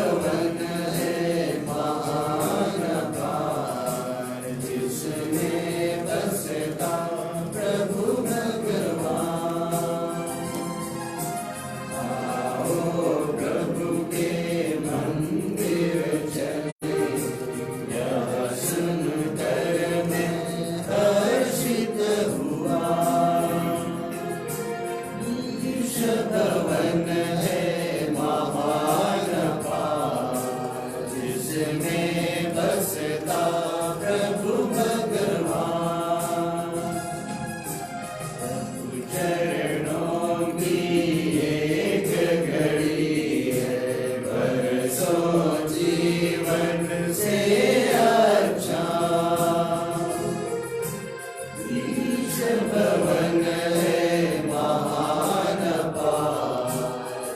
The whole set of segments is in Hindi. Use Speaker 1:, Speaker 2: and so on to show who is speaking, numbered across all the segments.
Speaker 1: भवन है महान अपार, जिसमें बसता प्रभु भगवान। आओ प्रभु के मंदिर चले, यह सुनकर मैं हर्षित हुआ। ईश भवन है महान अपार, जिसमें बसता प्रभु भगवान। प्रभु चरणों की एक घड़ी है, बरसों जीवन से अच्छा। ईश भवन है महान अपार,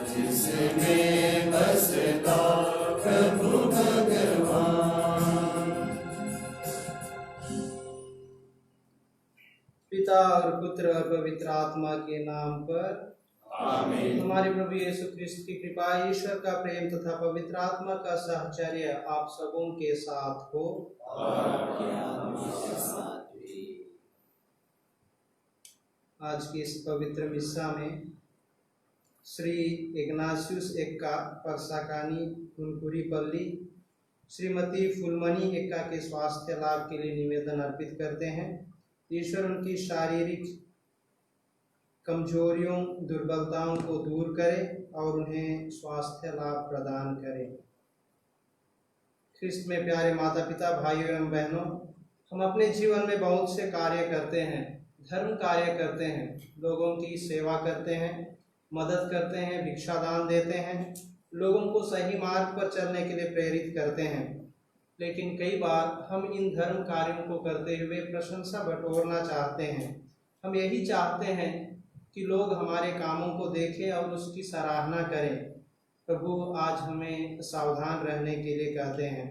Speaker 1: जिसमें बसता प्रभु भगवान।
Speaker 2: पिता और पुत्र और पवित्र आत्मा के नाम पर
Speaker 1: आमीन।
Speaker 2: हमारे प्रभु यीशु ख्रिस्त की कृपा, ईश्वर का प्रेम तथा पवित्र आत्मा का साहचर्य आप सबों के साथ हो। आज की इस पवित्र मिस्सा में श्री इग्नाशियस एक्का परसाकानी कुनकुरीपल्ली, श्रीमती फुलमणि एक्का के स्वास्थ्य लाभ के लिए निवेदन अर्पित करते हैं। ईश्वर उनकी शारीरिक कमजोरियों, दुर्बलताओं को दूर करे और उन्हें स्वास्थ्य लाभ प्रदान करे। ख्रिस्त में प्यारे माता पिता, भाइयों एवं बहनों, हम अपने जीवन में बहुत से कार्य करते हैं, धर्म कार्य करते हैं, लोगों की सेवा करते हैं, मदद करते हैं, भिक्षा दान देते हैं, लोगों को सही मार्ग पर चलने के लिए प्रेरित करते हैं। लेकिन कई बार हम इन धर्म कार्यों को करते हुए प्रशंसा बटोरना चाहते हैं। हम यही चाहते हैं कि लोग हमारे कामों को देखें और उसकी सराहना करें। प्रभु आज हमें सावधान रहने के लिए कहते हैं।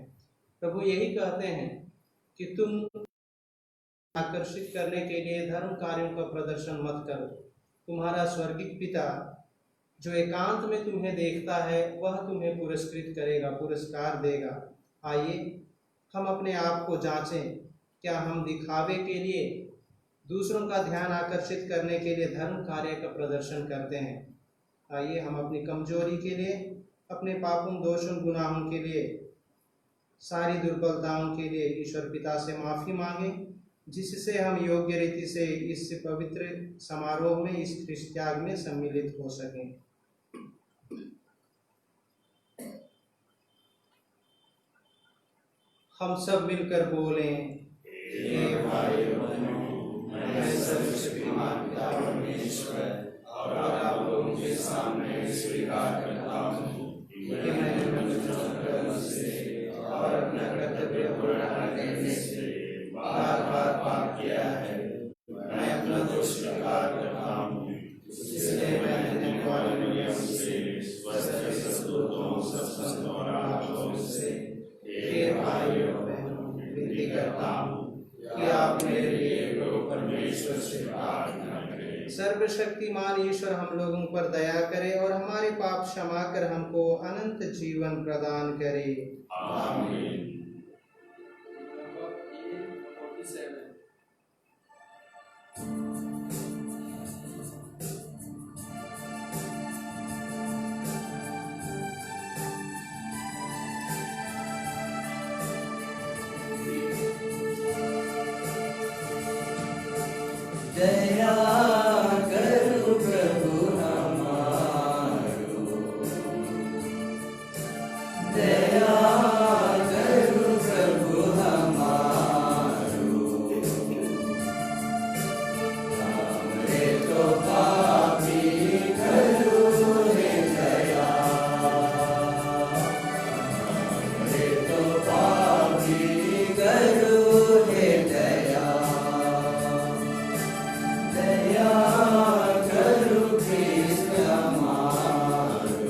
Speaker 2: प्रभु यही कहते हैं कि तुम आकर्षित करने के लिए धर्म कार्यों का प्रदर्शन मत करो। तुम्हारा स्वर्गीय पिता जो एकांत में तुम्हें देखता है, वह तुम्हें पुरस्कृत करेगा, पुरस्कार देगा। आइए हम अपने आप को जांचें, क्या हम दिखावे के लिए, दूसरों का ध्यान आकर्षित करने के लिए धर्म कार्य का प्रदर्शन करते हैं। आइए हम अपनी कमजोरी के लिए, अपने पापों, दोषों, गुनाहों के लिए, सारी दुर्बलताओं के लिए ईश्वर पिता से माफ़ी मांगें, जिससे हम योग्य रीति से इस पवित्र समारोह में, इस ख्रिस्त त्याग में सम्मिलित हो सकें। हम सब मिलकर बोलें,
Speaker 1: हे भाइयों बहनों, मैं सर्वशक्तिमान पिता परमेश्वर और आप लोगों के सामने स्वीकार करता हूँ कि मैंने मन से और अपना कर्तव्य पूरा करने से बार बार पाप किया है। मैं अपना दोष स्वीकार करता हूँ, इसलिए मैंने देने वाले नियम से, स्वस्थ सदूतों, सब संतों और आप लोगों से, हे भाइयों बहनों, विनती करता हूँ कि आप मेरे लिए प्रभु परमेश्वर से प्रार्थना करें।
Speaker 2: सर्वशक्तिमान ईश्वर हम लोगों पर दया करे और हमारे पाप क्षमा कर हमको अनंत जीवन प्रदान करे।
Speaker 1: आमीन। दया करो प्रभु हमारो, दया करो प्रभु हमारो। हमरे तो पापी करो हे दया, हमरे तो पापी करो हे दया। दया करो ख्रिस्त हमारो,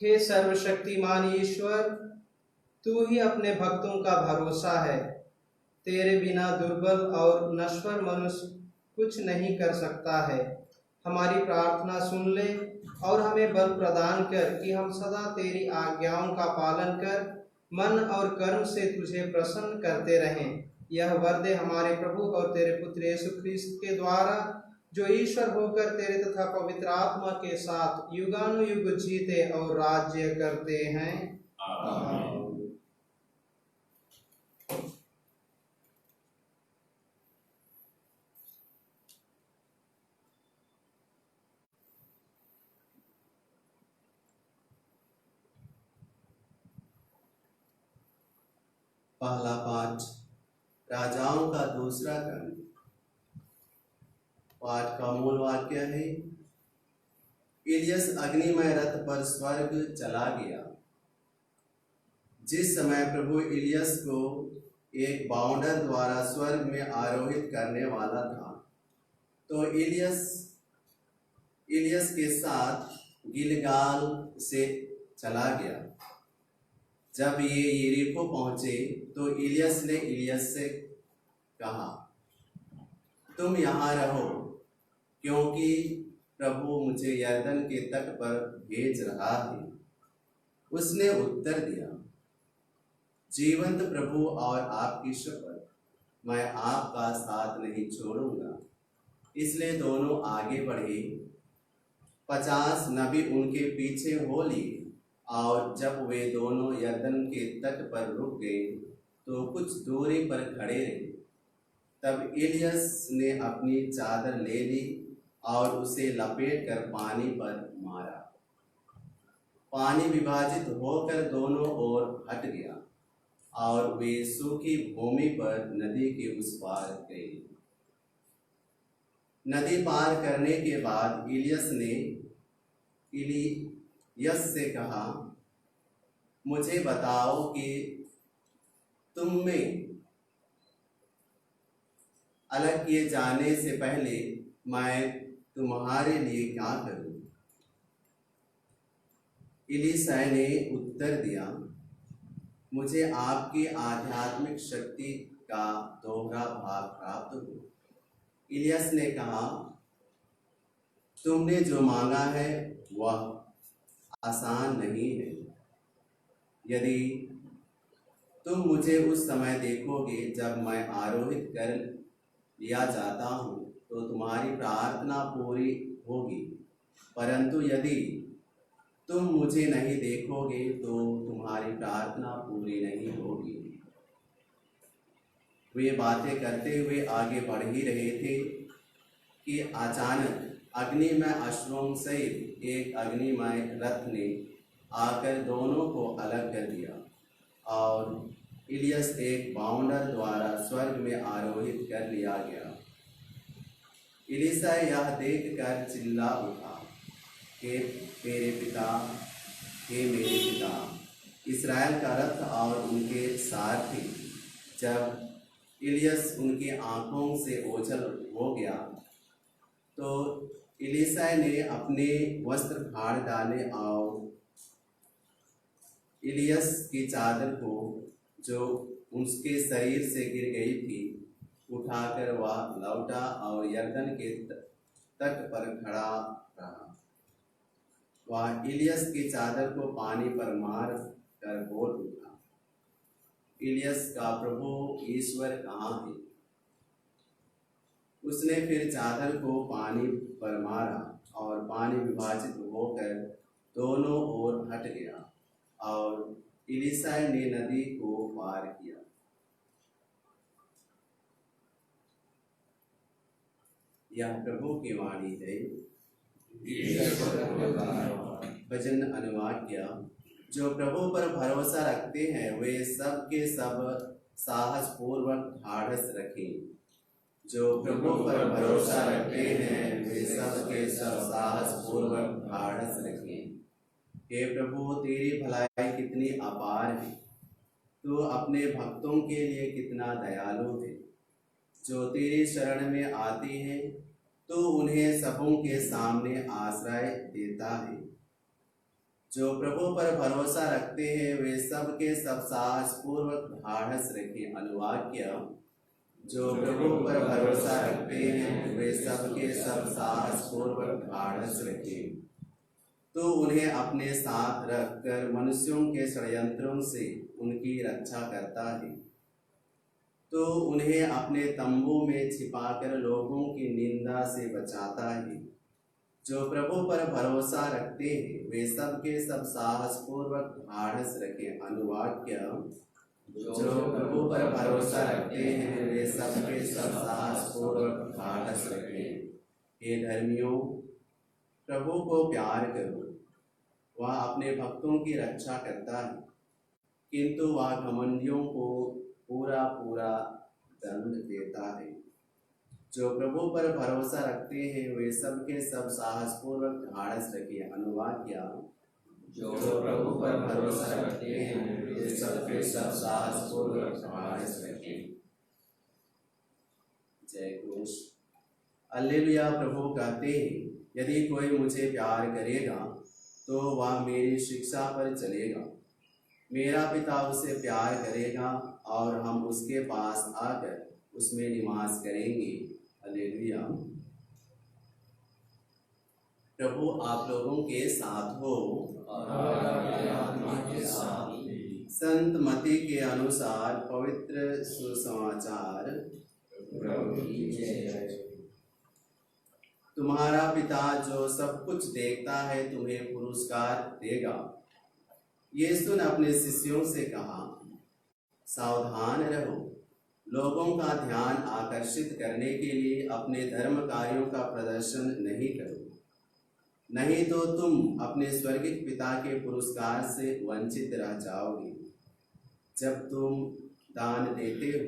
Speaker 2: हे सर्वशक्तिमान ईश्वर, तू ही अपने भक्तों का भरोसा है। तेरे बिना दुर्बल और नश्वर मनुष्य कुछ नहीं कर सकता है। हमारी प्रार्थना सुन ले और हमें बल प्रदान कर कि हम सदा तेरी आज्ञाओं का पालन कर मन और कर्म से तुझे प्रसन्न करते रहें। यह वर दे हमारे प्रभु और तेरे पुत्र यीशु ख्रिस्त के द्वारा, जो ईश्वर होकर तेरे तथा पवित्र आत्मा के साथ युगानुयुग जीते और राज्य करते हैं।
Speaker 1: आमीन।
Speaker 3: पहला पाठ, राजाओं का दूसरा खंड। पाठ का मूल वाक्य है, इलियस अग्निमय रथ पर स्वर्ग चला गया। जिस समय प्रभु इलियस को एक बाउंडर द्वारा स्वर्ग में आरोहित करने वाला था, तो इलियस के साथ गिलगाल से चला गया। जब ये यरीहो पहुंचे तो इलियस ने इलियस से कहा, तुम यहाँ रहो, क्योंकि प्रभु मुझे यरदन के तट पर भेज रहा है। उसने उत्तर दिया, जीवंत प्रभु और आपकी शपथ, मैं आपका साथ नहीं छोड़ूंगा। इसलिए दोनों आगे बढ़े। 50 नबी उनके पीछे हो लिए, और जब वे दोनों यरदन के तट पर रुक गए तो कुछ दूरी पर खड़े रहे। तब इलियस ने अपनी चादर ले ली और उसे लपेट कर पानी पर मारा। पानी विभाजित होकर दोनों ओर हट गया और वे सूखी भूमि पर नदी के उस पार गए। नदी पार करने के बाद इलियस से कहा, मुझे बताओ कि तुम में अलग किए जाने से पहले मैं तुम्हारे लिए क्या करूं? इलीशा ने उत्तर दिया, मुझे आपकी आध्यात्मिक शक्ति का दोहरा भाग प्राप्त हो। इलियस ने कहा, तुमने जो मांगा है वह आसान नहीं है। यदि तुम मुझे उस समय देखोगे जब मैं आरोहित कर लिया जाता हूँ, तो तुम्हारी प्रार्थना पूरी होगी, परंतु यदि तुम मुझे नहीं देखोगे तो तुम्हारी प्रार्थना पूरी नहीं होगी। वे बातें करते हुए आगे बढ़ ही रहे थे कि अचानक अग्निमय अश्वों सहित एक अग्निमय रथ ने आकर दोनों को अलग कर दिया और इलियस एक बाउंडर द्वारा स्वर्ग में आरोहित कर लिया गया। इलीशा यह देखकर चिल्ला उठा, हे मेरे पिता, हे मेरे पिता, इस्राएल का रथ और उनके सारथी। जब इलियस उनकी आंखों से ओझल हो गया तो इलीशा ने अपने वस्त्र फाड़ डाले और इलियस की चादर को, जो उसके शरीर से गिर गई थी, उठाकर वह लौटा और यरदन के तट पर खड़ा रहा। वह इलियस की चादर को पानी पर मार कर बोल उठा, इलियस का प्रभु ईश्वर कहाँ है? उसने फिर चादर को पानी पर मारा और पानी विभाजित होकर दोनों ओर हट गया और इलीशा ने नदी को पार किया। यह प्रभु की वाणी है। भजन अनुवाद किया। जो प्रभु पर भरोसा रखते हैं वे सब के सब साहस पूर्वक ढाढ़स रखें। जो प्रभु पर भरोसा रखते हैं वे सब के सब साहस पूर्वक ढाढ़स रखें। हे प्रभु, तेरी भलाई कितनी अपार है, तू अपने भक्तों के लिए कितना दयालु है। जो तेरी शरण में आते हैं तो उन्हें सबों के सामने आश्रय देता है। जो प्रभु पर भरोसा रखते हैं वे सब के सब साहस पूर्वक ढाढ़स रखें। अनुवाक्य। जो प्रभु पर भरोसा रखते हैं वे सब के सब साहस पूर्वक ढाढ़स रखें। तो उन्हें अपने साथ रखकर मनुष्यों के षड्यंत्रों से उनकी रक्षा करता है। तो उन्हें अपने तंबू में छिपाकर लोगों की निंदा से बचाता है। जो प्रभु पर भरोसा रखते हैं वे सब के सब साहस पूर्वक ढाढ़स रखें। अनुवाक्य। जो प्रभु पर भरोसा रखते हैं वे सब के सब साहस पूर्वक ढाढ़स रखें। हे धर्मियों, प्रभु को प्यार करो। वह अपने भक्तों की रक्षा करता है, किंतु वह घमंडियों को पूरा पूरा दंड देता है। जो प्रभु पर भरोसा रखते हैं वे सब के सब साहस पूर्वक ढाढ़स रखें। अनुवाक्य।
Speaker 1: जो प्रभु पर भरोसा रखते हैं वे सब के सब साहस पूर्वक ढाढ़स रखें।
Speaker 3: जय घोष। हालेलुया। प्रभु कहते हैं, यदि कोई मुझे प्यार करेगा तो वह मेरी शिक्षा पर चलेगा। मेरा पिता उसे प्यार करेगा और हम उसके पास आकर उसमें निवास करेंगे। हालेलुया। प्रभु आप लोगों के साथ हो
Speaker 1: और आपके आत्मा के साथ भी।
Speaker 3: संत मत्ती के अनुसार पवित्र सुसमाचार।
Speaker 1: प्रभु की जय।
Speaker 3: तुम्हारा पिता जो सब कुछ देखता है तुम्हें पुरस्कार देगा। यीशु ने अपने शिष्यों से कहा, सावधान रहो। लोगों का ध्यान आकर्षित करने के लिए अपने धर्म कार्यों का प्रदर्शन नहीं करो, नहीं तो तुम अपने स्वर्गिक पिता के पुरस्कार से वंचित रह जाओगे। जब तुम दान देते हो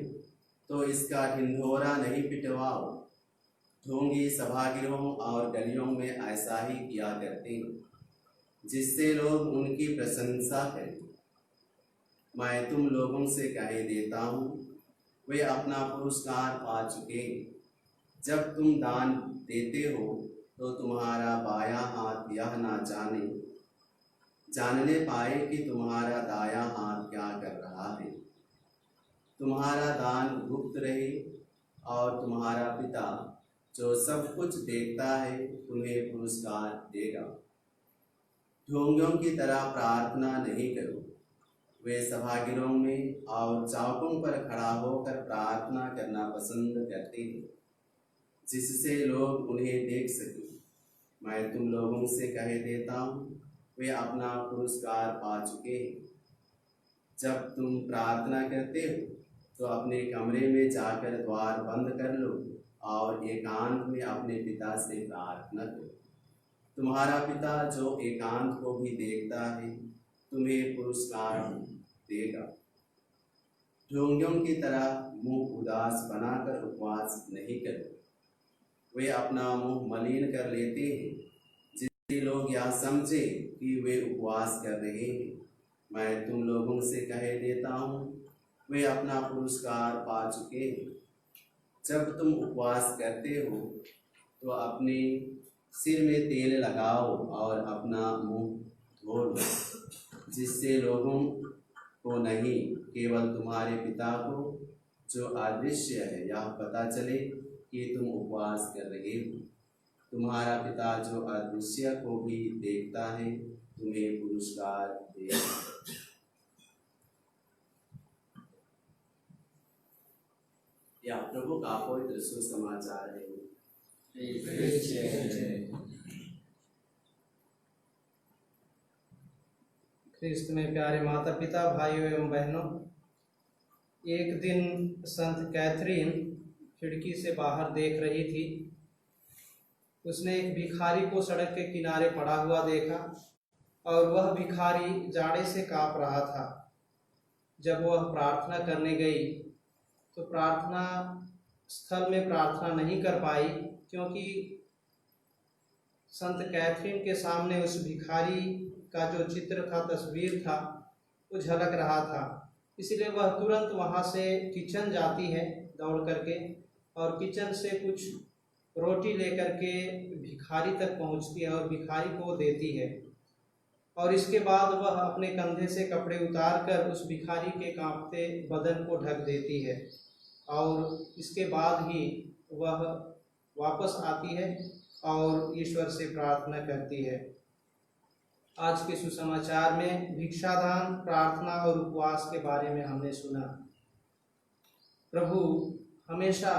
Speaker 3: तो इसका ढिंढोरा नहीं पिटवाओ। ढोंगी सभागृहों और गलियों में ऐसा ही किया करते हैं, जिससे लोग उनकी प्रशंसा करें। मैं तुम लोगों से कह देता हूँ, वे अपना पुरस्कार पा चुके। जब तुम दान देते हो तो तुम्हारा बायां हाथ यह ना जानने पाए कि तुम्हारा दायां हाथ क्या कर रहा है। तुम्हारा दान गुप्त रहे और तुम्हारा पिता जो सब कुछ देखता है तुम्हें पुरस्कार देगा। ढोंगियों की तरह प्रार्थना नहीं करो। वे सभागृहों में और चौकों पर खड़ा होकर प्रार्थना करना पसंद करते हैं, जिससे लोग उन्हें देख सकें। मैं तुम लोगों से कह देता हूँ, वे अपना पुरस्कार पा चुके हैं। जब तुम प्रार्थना करते हो तो अपने कमरे में जाकर द्वार बंद कर लो और एकांत में अपने पिता से प्रार्थना करो। तुम्हारा पिता जो एकांत को भी देखता है तुम्हें पुरस्कार देगा। ढोंगियों की तरह मुंह उदास बनाकर उपवास नहीं करो। वे अपना मुंह मलिन कर लेते हैं, जिससे लोग यह समझे कि वे उपवास कर रहे हैं। मैं तुम लोगों से कह देता हूँ, वे अपना पुरस्कार पा चुके हैं। जब तुम उपवास करते हो तो अपने सिर में तेल लगाओ और अपना मुंह धो लो, जिससे लोगों को नहीं, केवल तुम्हारे पिता को जो अदृश्य है यह पता चले कि तुम उपवास कर रहे हो। तुम्हारा पिता जो अदृश्य को भी देखता है तुम्हें पुरस्कार देगा। यह प्रभु का पवित्र सुसमाचार है।
Speaker 2: ख्रिस्त में प्यारे माता पिता, भाइयों एवं बहनों, एक दिन संत कैथरीन खिड़की से बाहर देख रही थी। उसने एक भिखारी को सड़क के किनारे पड़ा हुआ देखा और वह भिखारी जाड़े से कांप रहा था। जब वह प्रार्थना करने गई तो प्रार्थना स्थल में प्रार्थना नहीं कर पाई, क्योंकि संत कैथरीन के सामने उस भिखारी का जो चित्र था, तस्वीर था, वो झलक रहा था। इसलिए वह तुरंत वहाँ से किचन जाती है दौड़ करके और किचन से कुछ रोटी लेकर के भिखारी तक पहुँचती है और भिखारी को देती है। और इसके बाद वह अपने कंधे से कपड़े उतारकर उस भिखारी के कांपते बदन को ढक देती है और इसके बाद ही वह वापस आती है और ईश्वर से प्रार्थना करती है। आज के सुसमाचार में भिक्षादान, प्रार्थना और उपवास के बारे में हमने सुना। प्रभु हमेशा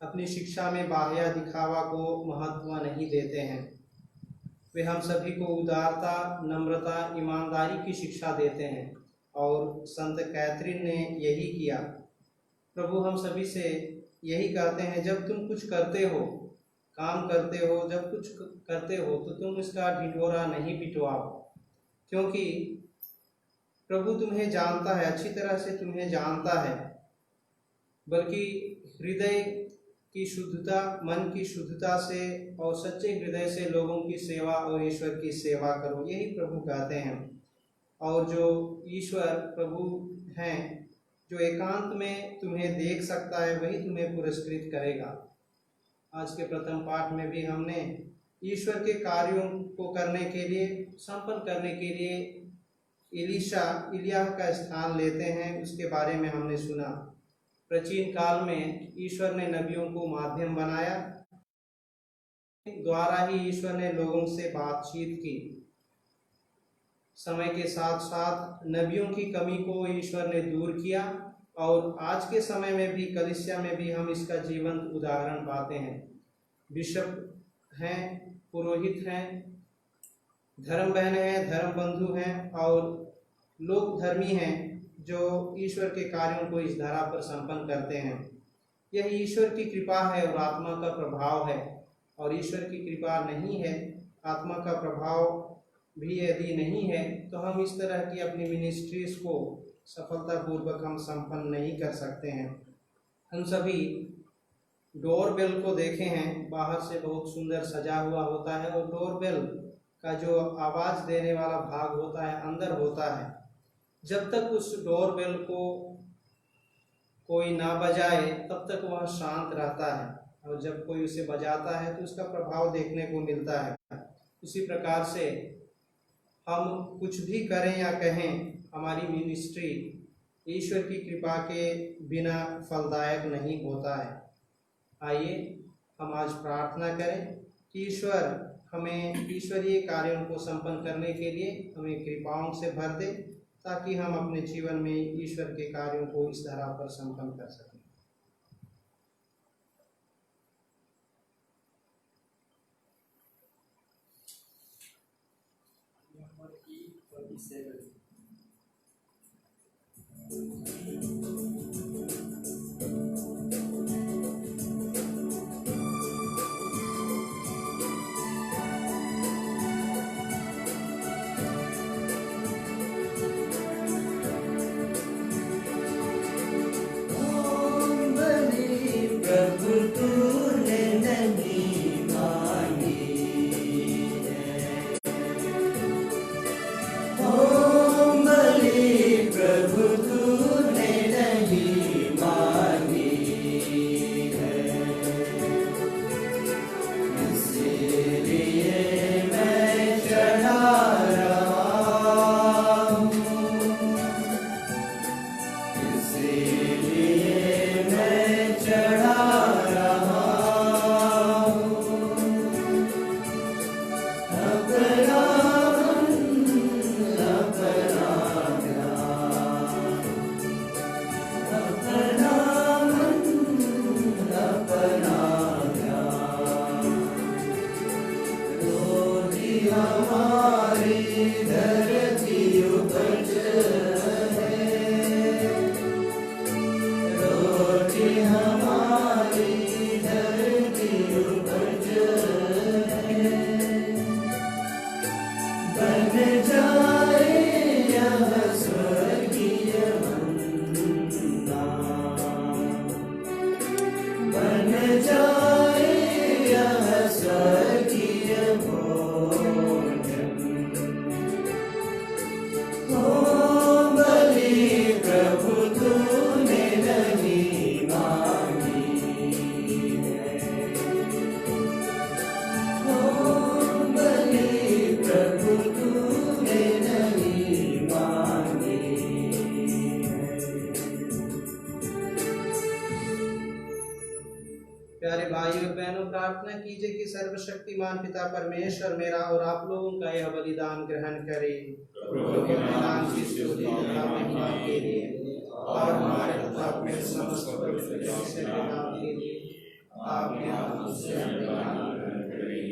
Speaker 2: अपनी शिक्षा में बाह्य दिखावा को महत्व नहीं देते हैं। वे हम सभी को उदारता, नम्रता, ईमानदारी की शिक्षा देते हैं और संत कैथरीन ने यही किया। प्रभु हम सभी से यही कहते हैं, जब तुम कुछ करते हो, काम करते हो, जब कुछ करते हो तो तुम इसका ढिंढोरा नहीं पिटवाओ, क्योंकि प्रभु तुम्हें जानता है, अच्छी तरह से तुम्हें जानता है। बल्कि हृदय की शुद्धता, मन की शुद्धता से और सच्चे हृदय से लोगों की सेवा और ईश्वर की सेवा करो, यही प्रभु कहते हैं। और जो ईश्वर प्रभु हैं, जो एकांत में तुम्हें देख सकता है, वही तुम्हें पुरस्कृत करेगा। आज के प्रथम पाठ में भी हमने ईश्वर के कार्यों को करने के लिए, संपन्न करने के लिए इलियाह का स्थान लेते हैं, उसके बारे में हमने सुना। प्राचीन काल में ईश्वर ने नबियों को माध्यम बनाया, द्वारा ही ईश्वर ने लोगों से बातचीत की। समय के साथ साथ नबियों की कमी को ईश्वर ने दूर किया और आज के समय में भी, कलीसिया में भी हम इसका जीवंत उदाहरण पाते हैं। बिशप हैं, पुरोहित हैं, धर्म बहन हैं, धर्म बंधु हैं और लोग धर्मी हैं जो ईश्वर के कार्यों को इस धरा पर संपन्न करते हैं। यह ईश्वर की कृपा है और आत्मा का प्रभाव है। और ईश्वर की कृपा नहीं है, आत्मा का प्रभाव भी यदि नहीं है, तो हम इस तरह की अपनी मिनिस्ट्रीज को सफलतापूर्वक हम संपन्न नहीं कर सकते हैं। हम सभी डोरबेल को देखे हैं, बाहर से बहुत सुंदर सजा हुआ होता है और डोरबेल का जो आवाज़ देने वाला भाग होता है अंदर होता है। जब तक उस डोरबेल को कोई ना बजाए तब तक वह शांत रहता है, और जब कोई उसे बजाता है तो उसका प्रभाव देखने को मिलता है। उसी प्रकार से हम कुछ भी करें या कहें, हमारी मिनिस्ट्री ईश्वर की कृपा के बिना फलदायक नहीं होता है। आइए हम आज प्रार्थना करें कि ईश्वर हमें ईश्वरीय कार्यों को संपन्न करने के लिए हमें कृपाओं से भर दे, ताकि हम अपने जीवन में ईश्वर के कार्यों को इस धरा पर संपन्न कर सकें।
Speaker 1: Oh
Speaker 2: प्रार्थना कीजिए कि सर्वशक्तिमान पिता परमेश्वर मेरा और आप लोगों का यह बलिदान ग्रहण करे। प्रभु के बलिदान की स्तुति तथा महिमा के लिए और हमारे तथा अपने समस्त पवित्र जन से नाम के लिए आपके हाथों से बलिदान ग्रहण करें।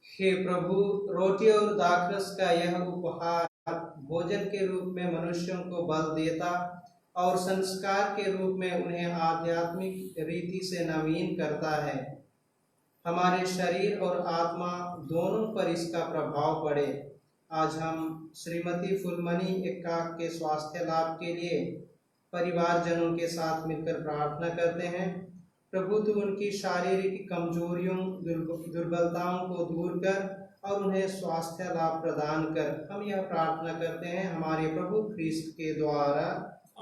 Speaker 2: हे प्रभु, रोटी और दाखरस का यह उपहार भोजन के रूप में मनुष्यों को बल देता और संस्कार के रूप में उन्हें आध्यात्मिक रीति से नवीन करता है। हमारे शरीर और आत्मा दोनों पर इसका प्रभाव पड़े। आज हम श्रीमती फुलमणि एक्का के स्वास्थ्य लाभ के लिए परिवारजनों के साथ मिलकर प्रार्थना करते हैं। प्रभु, तू उनकी शारीरिक कमजोरियों दुर्बलताओं को दूर कर और उन्हें स्वास्थ्य लाभ प्रदान कर। हम यह प्रार्थना करते हैं हमारे प्रभु ख्रिस्त के द्वारा।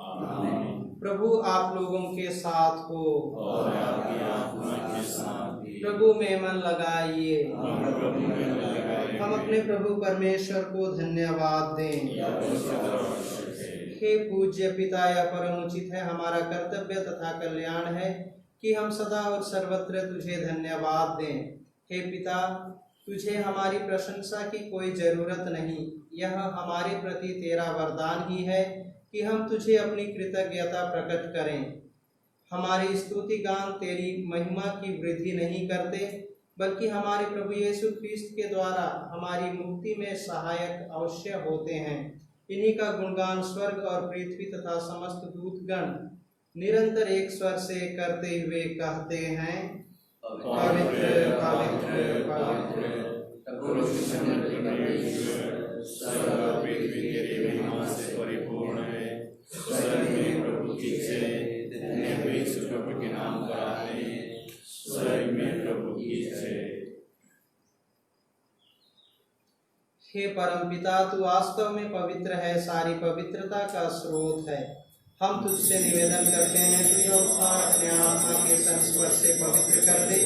Speaker 2: आमीन। प्रभु आप लोगों के साथ हो
Speaker 1: और आपकी आत्मा के साथ भी।
Speaker 2: प्रभु में मन लगाइए। हम अपने प्रभु परमेश्वर को धन्यवाद दें। हे पूज्य पिता, यह परम उचित है, हमारा कर्तव्य तथा कल्याण है कि हम सदा और सर्वत्र तुझे धन्यवाद दें। हे पिता, तुझे हमारी प्रशंसा की कोई जरूरत नहीं। यह हमारे प्रति तेरा वरदान ही है कि हम तुझे अपनी कृतज्ञता प्रकट करें। हमारी स्तुति गान तेरी महिमा की वृद्धि नहीं करते, बल्कि हमारे प्रभु यीशु ख्रिस्त के द्वारा हमारी मुक्ति में सहायक अवश्य होते हैं। इन्हीं का गुणगान स्वर्ग और पृथ्वी तथा समस्त दूतगण निरंतर एक स्वर से करते हुए कहते हैं, पवित्र पवित्र पवित्र
Speaker 1: स्वर्ग और पृथ्वी तेरी महिमा से परिपूर्ण है। स्वर्ग में प्रभु की जय, धन्य हुए यीशु प्रभु के नाम पर आने। स्वर्ग में प्रभु की जय।
Speaker 2: हे परमपिता, तू वास्तव में पवित्र है, सारी पवित्रता का स्रोत है। हम तुझसे निवेदन करते हैं, तू यह उपहार अपने आत्मा के संस्पर्श से पवित्र कर दे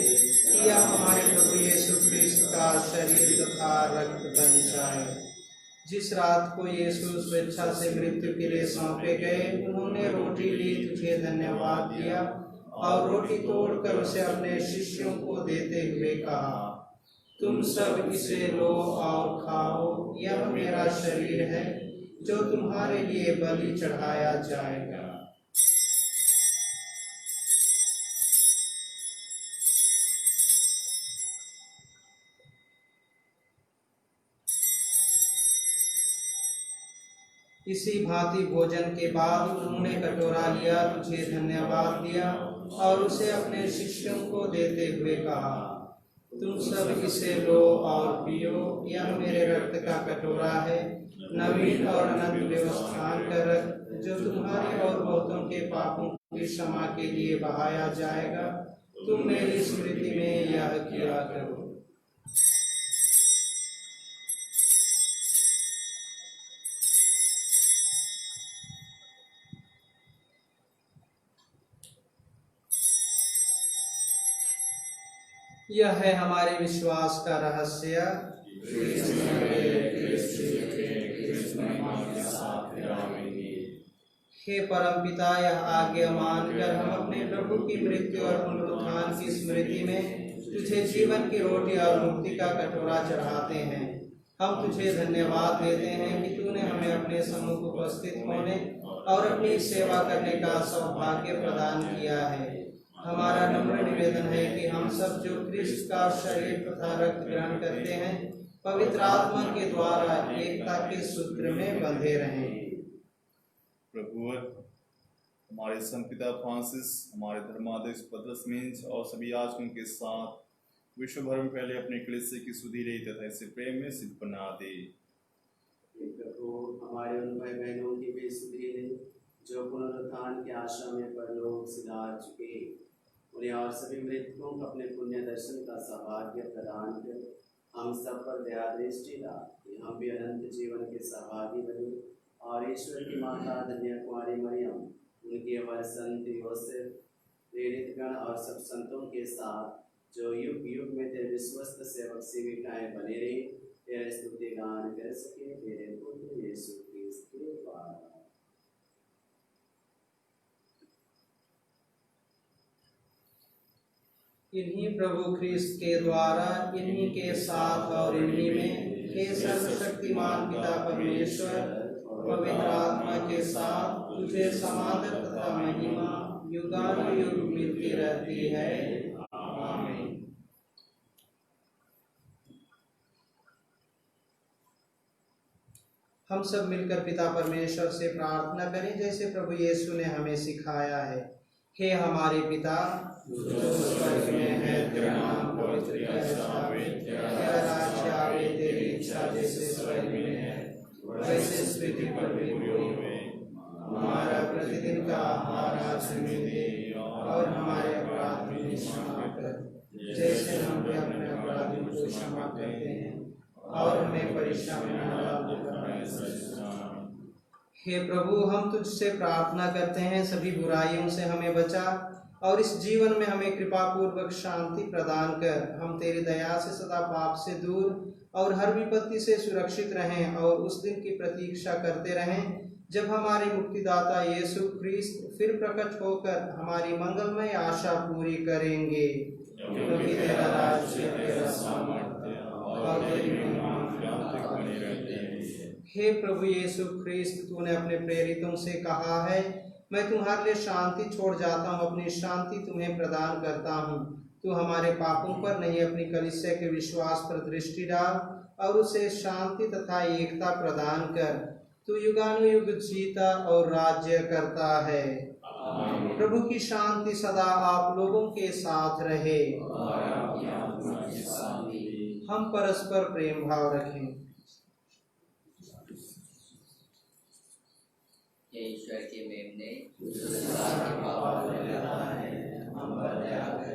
Speaker 2: कि यह हमारे प्रभु यीशु ख्रिस्त का शरीर तथा रक्त बन जाए। जिस रात को यीशु स्वेच्छा से मृत्यु के लिए सौंपे गए, उन्होंने रोटी ली, तुझे धन्यवाद दिया और रोटी तोड़कर उसे अपने शिष्यों को देते हुए कहा, तुम सब इसे लो और खाओ, यह मेरा शरीर है जो तुम्हारे लिए बलि चढ़ाया जाएगा। इसी भांति भोजन के बाद उन्होंने कटोरा लिया, तुझे धन्यवाद दिया और उसे अपने शिष्यों को देते हुए कहा, तुम सब इसे लो और पियो, यह मेरे रक्त का कटोरा है, नवीन और अनंत व्यवस्थान का रक्त, जो तुम्हारे और बहुतों के पापों की क्षमा के लिए बहाया जाएगा। तुम मेरी स्मृति में यह किया करो। यह है हमारे विश्वास का रहस्य। हे परमपिता, यह आज्ञा मानकर हम अपने प्रभु की मृत्यु और पुनरुत्थान की स्मृति में तुझे जीवन की रोटी और मुक्ति का कटोरा चढ़ाते हैं। हम तुझे धन्यवाद देते हैं कि तूने हमें अपने सम्मुख उपस्थित होने और अपनी सेवा करने का सौभाग्य प्रदान किया है। हमारा नम्र निवेदन है कि हम सब जो ख्रिस्त का शरीर तथा रक्त ग्रहण करते हैं, पवित्र आत्मा के द्वारा एकता के सूत्र में बंधे रहें।
Speaker 4: प्रभु हमारे संपिता फ्रांसिस, हमारे धर्माध्यक्ष पतरस मिंज और सभी याजकों के साथ विश्व भर में पहले अपने कलीसिया की सुधि रही तथा इसे प्रेम में सिद्ध बना दे।
Speaker 3: प्रभु हमारे उन भाई बहनों की भी सुधि दे जो पुनरुत्थान के आशा में परलोक सिधार चुके, उन्हें और सभी मृतकों को अपने पुण्य दर्शन का सौभाग्य प्रदान कर हम सब पर दया दृष्टि ला कि हम भी अनंत जीवन के सहभागी बने और ईश्वर की माता धन्य कुमारी मरियम, उनके वर संत योसेफ, प्रेरित गण और सब संतों के साथ जो युग युग में तेरे विश्वस्त सेवक सेविकाएं बने रहे, तेरे स्तुति गान कर सके तेरे पुत्र यीशु क्रिस्त के द्वारा।
Speaker 2: इन्हीं प्रभु ख्रिस्त के द्वारा, इन्हीं के साथ और इन्हीं में हे सर्वशक्तिमान पिता परमेश्वर पवित्र आत्मा के साथ तुझे समादर तथा महिमा युगानुयुग मिलती रहती है। आमीन। हम सब मिलकर पिता परमेश्वर से प्रार्थना करें जैसे प्रभु यीशु ने हमें सिखाया है। हे हमारे पिता जो स्वर्ग में है, तेरा नाम पवित्र जावे, तेरा राज्य आवे, तेरी इच्छा जैसे स्वर्ग में है वैसे पृथ्वी पर भी होवे। हमारा प्रतिदिन का आहार आज हमें दे, और हमारे अपराध भी क्षमा कर जैसे हम भी अपने अपराधियों को क्षमा करते हैं, और हमें परीक्षा में न डाल। हे प्रभु, हम तुझसे प्रार्थना करते हैं सभी बुराइयों से हमें बचा, और इस जीवन में हमें कृपा पूर्वक शांति प्रदान कर हम तेरी दया से सदा पाप से दूर और हर विपत्ति से सुरक्षित रहें, और उस दिन की प्रतीक्षा करते रहें जब हमारे मुक्तिदाता यीशु ख्रिस्त फिर प्रकट होकर हमारी मंगलमय आशा पूरी करेंगे। क्योंकि तेरा राज्य, तेरा सामर्थ्य और तेरी महिमा बनी रहती है। हे प्रभु यीशु ख्रिस्त, तूने अपने प्रेरितों से कहा है, मैं तुम्हारे लिए शांति छोड़ जाता हूँ, अपनी शांति तुम्हें प्रदान करता हूँ। तू हमारे पापों पर नहीं, अपनी कलीसिया के विश्वास पर दृष्टि डाल और उसे शांति तथा एकता प्रदान कर। तू युगानुयुग जीता और राज्य करता है। प्रभु की शांति सदा आप लोगों के साथ रहे। हम परस्पर प्रेम भाव रखें।
Speaker 1: ईश्वर के मेमने संसार के पाप लेता है, हम पर दया कर।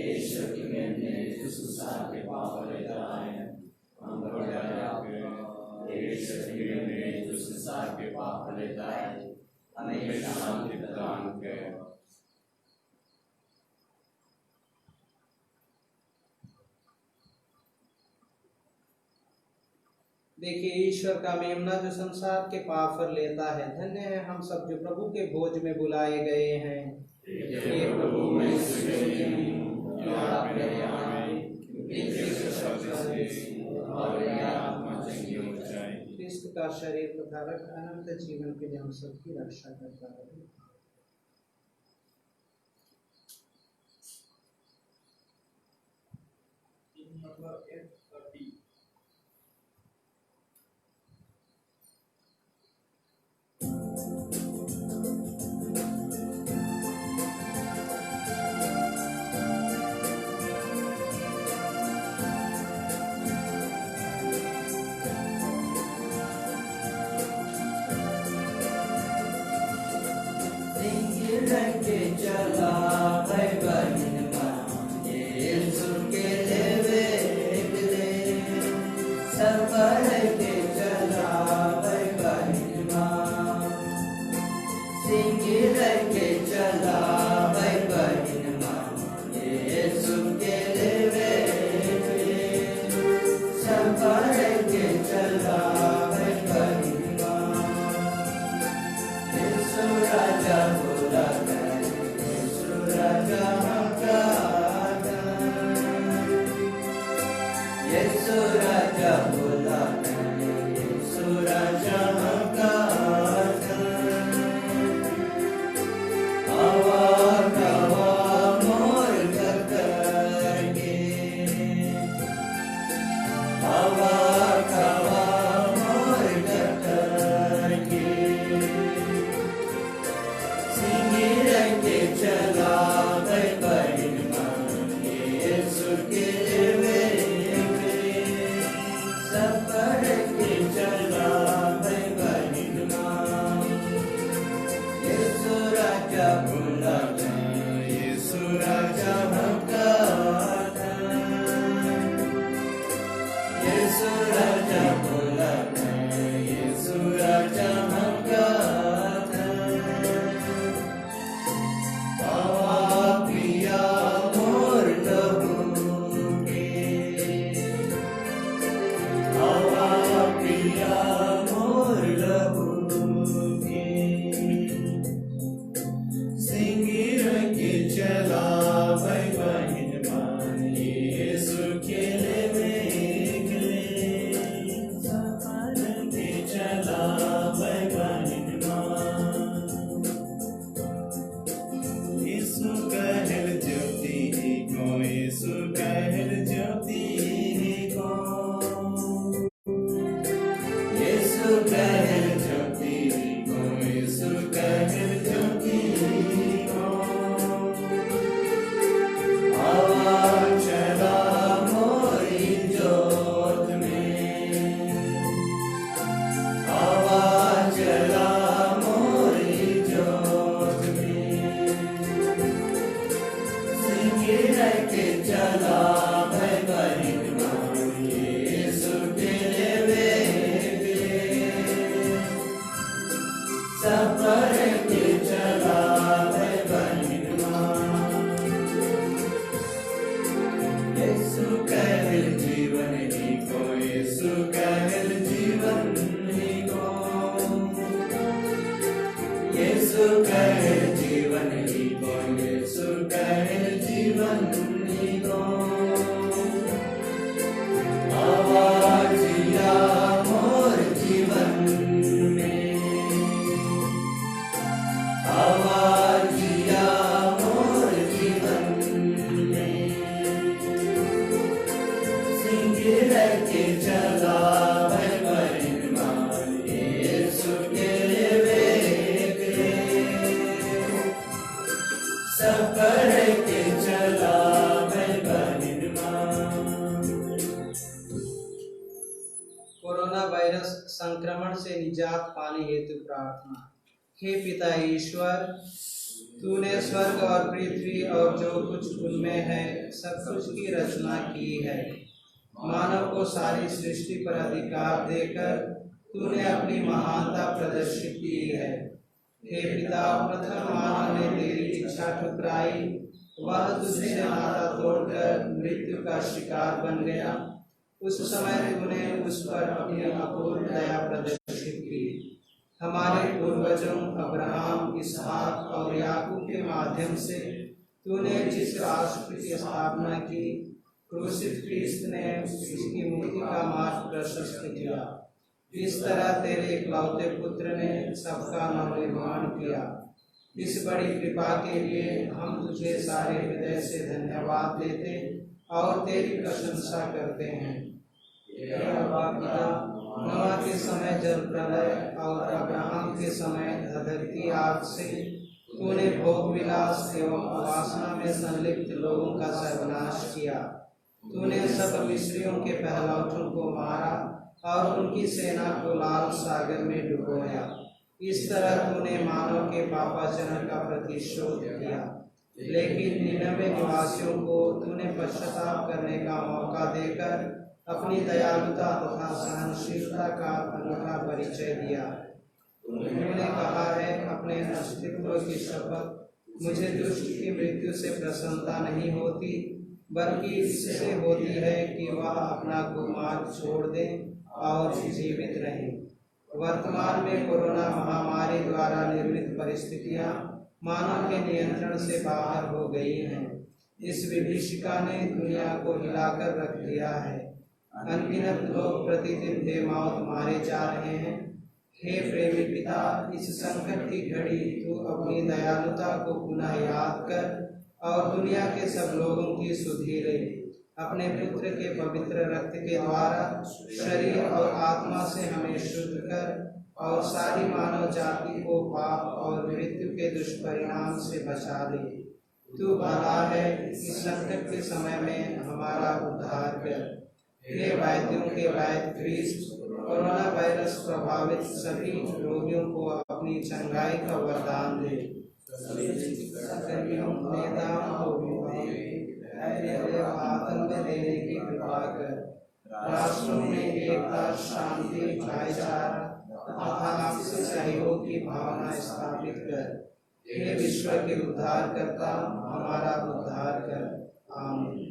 Speaker 1: ईश्वर के मेमने संसार के पाप लेता है, हम पर दया कर। ईश्वर के मेमने संसार के पाप लेता है, हमें शांति प्रदान कर।
Speaker 2: देखिए, ईश्वर का मेमना जो संसार के पाप पर लेता है। धन्य है हम सब जो प्रभु के भोज में बुलाए गए हैं। हे प्रभु, मैं योग्य नहीं हूँ कि आप मेरे यहाँ आएं, एक शब्द से और मेरी आत्मा चंगी हो जाए। क्रिस्त का शरीर तथा रक्त अनंत जीवन के लिए हम सबकी रक्षा करता है।
Speaker 1: कहे जीवन ही को, यीशु कहे जीवन ही को। आवाजिया मोर जीवन में, आवाजिया मोर जीवन में। सिंह रह के चला
Speaker 2: कोरोना वायरस संक्रमण से निजात पाने हेतु प्रार्थना। हे पिता ईश्वर, तूने स्वर्ग और पृथ्वी और जो कुछ उनमें है सब कुछ की रचना की है। मानव को सारी सृष्टि पर अधिकार देकर तूने अपनी महानता प्रदर्शित की है। हे पिता, प्रथम मानव ने तेरी इच्छा ठुकराई, वह तुझसे नाता तोड़कर मृत्यु का शिकार बन गया। उस समय तूने उस पर अपनी अपूर्व दया प्रदर्शित की। हमारे पूर्वजों अब्राहम, इसहाक और याकूब के माध्यम से तूने जिस राष्ट्र की स्थापना की, क्रूसित ख्रीस्त ने उसकी मुक्ति का मार्ग प्रशस्त किया। इस तरह तेरे इकलौते पुत्र ने सबका नवनिर्माण किया। इस बड़ी कृपा के लिए हम तुझे सारे हृदय से धन्यवाद देते और तेरी प्रशंसा करते हैं। नोआ के समय जल प्रलय और अब्राहम के समय धरती आग से तूने भोग विलास एवं वासना में संलिप्त लोगों का सर्वनाश किया। तूने सब मिस्रियों के पहलौठों को मारा और उनकी सेना को लाल सागर में डुबोया। इस तरह तूने मानव के पापाचरण का प्रतिशोध किया। लेकिन निनवे निवासियों को तूने पश्चाताप करने का मौका देकर अपनी दयालुता तथा सहनशीलता का अनूठा परिचय दिया। उन्होंने कहा है, अपने अस्तित्व की शपथ, मुझे दुष्ट की मृत्यु से प्रसन्नता नहीं होती, बल्कि इससे होती है कि वह अपना कुमार्ग छोड़ दे और जीवित रहे। वर्तमान में कोरोना महामारी द्वारा निर्मित परिस्थितियां मानव के नियंत्रण से बाहर हो गई हैं। इस विभीषिका ने दुनिया को हिलाकर रख दिया है। अनगिनत लोग प्रतिदिन बेमौत मारे जा रहे हैं। हे प्रेमी पिता, इस संकट की घड़ी तू अपनी दयालुता को पुनः याद कर और दुनिया के सब लोगों की सुधि ले। अपने पुत्र के पवित्र रक्त के द्वारा शरीर और आत्मा से हमें शुद्ध कर और सारी मानव जाति को पाप और मृत्यु के दुष्परिणाम से बचा ले। तू भला है, इस संकट के समय में हमारा उद्धार कर। हे वैद्यों के वैद्य ख्रीस्त, कोरोना वायरस प्रभावित सभी रोगियों को अपनी चंगाई का वरदान दे। नेताओं को आतंक देने की कृपा कर। राष्ट्रों में एकता, शांति, भाईचारा तथा आपसी सहयोग की भावना स्थापित कर। हे विश्व के उद्धारकर्ता, हमारा उद्धार कर। आमीन।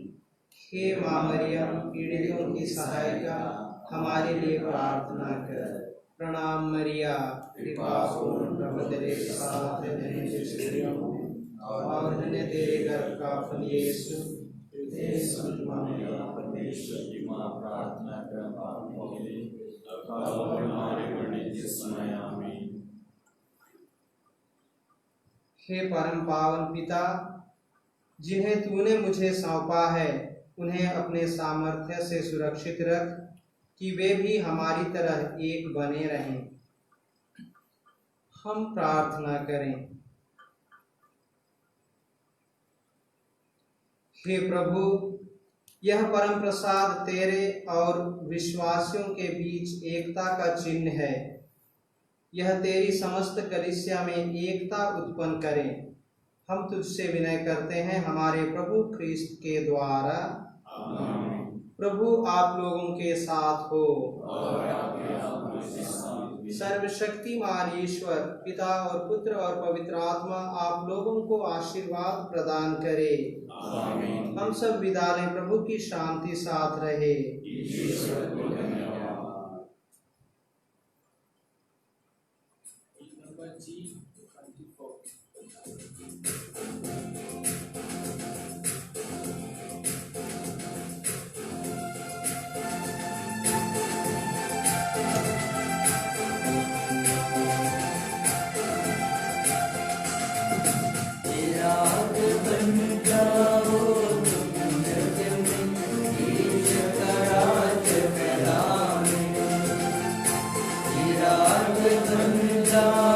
Speaker 2: हे माँ मरियम, पीड़ितों की सहायिका, हमारे लिए प्रार्थना कर। प्रणाम मरिया, कृपा पूर्ण, प्रभु तेरे साथ है, स्त्रियों में और धन्य तेरे गर्भ का फल यीशु। हे संत मरियम, परमेश्वर की माँ, प्रार्थना कर पापों के लिए और हमारे मरने के समय। आमीन। हे परम पावन पिता, जिन्हें तूने मुझे सौंपा है, उन्हें अपने सामर्थ्य से सुरक्षित रख कि वे भी हमारी तरह एक बने रहें। हम प्रार्थना करें। हे प्रभु, यह परम प्रसाद तेरे और विश्वासियों के बीच एकता का चिन्ह है। यह तेरी समस्त कलीसिया में एकता उत्पन्न करे। हम तुझसे विनय करते हैं हमारे प्रभु ख्रीस्त के द्वारा। आमीन। प्रभु आप लोगों के साथ हो और आपके आत्मा के साथ भी। सर्वशक्तिमान ईश्वर पिता और पुत्र और पवित्र आत्मा आप लोगों को आशीर्वाद प्रदान करे। आमीन। हम सब विदा लें। प्रभु की शांति साथ रहे। ईश्वर को धन्यवाद।
Speaker 1: अर्घ तुम जान